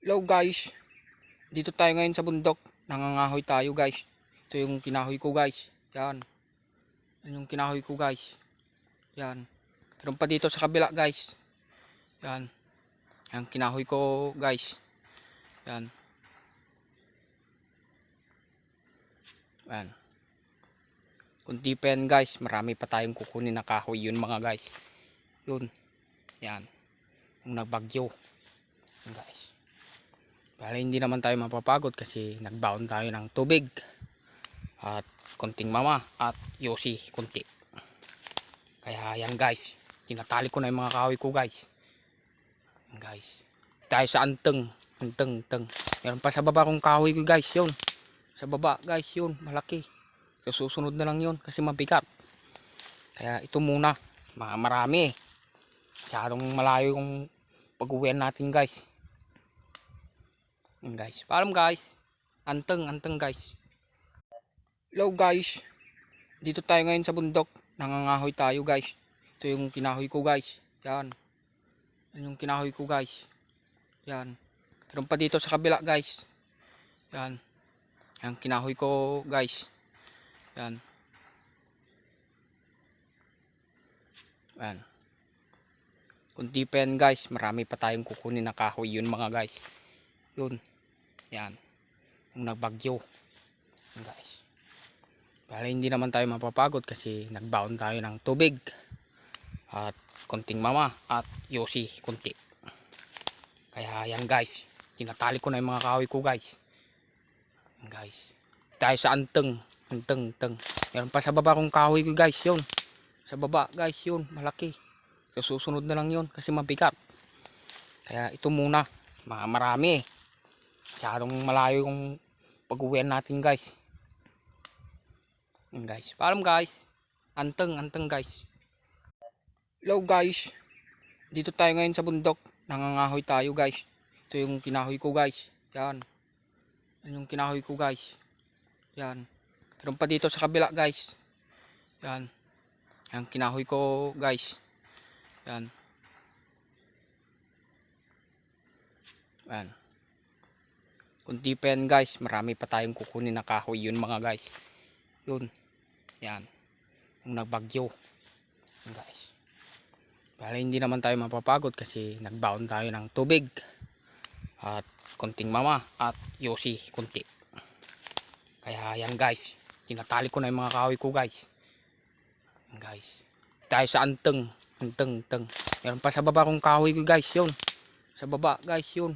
Hello guys, dito tayo ngayon sa bundok. Nangangahoy tayo guys. Ito yung kinahoy ko guys. Yan. Yan yung kinahoy ko guys. Yan. Meron pa dito sa kabila guys. Yan. Yan kinahoy ko guys. Yan. Yan. Kunti pa yan guys. Marami pa tayong kukunin na kahoy yun mga guys. Yun. Yan. Yung nagbagyo. Yan guys. Para hindi naman tayo mapapagod kasi nagbaon tayo ng tubig at konting mama at yosi konti. Kaya yan guys, tinatali ko na yung mga kahoy ko guys. Yan guys, tayo sa anteng. Meron pa sa baba kong kahoy ko guys, yun. Sa baba guys, yun, malaki. So, susunod na lang yun kasi mabigat. Kaya ito muna, marami. Masyadong malayo yung pag-uwian natin guys. Yan guys, paalam guys. Anteng guys. Hello guys, dito tayo ngayon sa bundok. Nangangahoy tayo guys. Ito yung kinahoy ko guys. Yan. Yan yung kinahoy ko guys. Yan. Meron pa dito sa kabila guys. Yan. Yan kinahoy ko guys. Yan. Yan. Kunti pa yan guys. Marami pa tayong kukunin na kahoy yun mga guys. Yun. Yan. Yung nagbagyo. Yan guys. Para hindi naman tayo mapapagod kasi nagbaon tayo ng tubig at konting mama at yosi konti. Kaya yan guys, tinatali ko na yung mga kahoy ko guys. Yan guys, tayo sa anteng. Meron pa sa baba kong kahoy ko guys, yun. Sa baba guys, yun, malaki. So, susunod na lang yun kasi mabigat. Kaya ito muna, marami. Masyadong malayo yung pag-uwian natin guys. Yan guys, paalam guys. Anteng guys. Hello guys, dito tayo ngayon sa bundok. Nangangahoy tayo guys. Ito yung kinahoy ko guys. Yan. Yan yung kinahoy ko guys. Yan. Meron pa dito sa kabila guys. Yan. Yan kinahoy ko guys. Yan. Yan. Kunti pa yan guys. Marami pa tayong kukunin na kahoy yun mga guys. Yun. Yan. Yung nagbagyo. Yan guys. Para hindi naman tayo mapapagod kasi nagbaon tayo ng tubig at konting mama at yosi konti. Kaya yan guys, tinatali ko na yung mga kahoy ko guys. Yan guys, tayo sa anteng. Meron pa sa baba kong kahoy ko guys, yun. Sa baba guys, yun.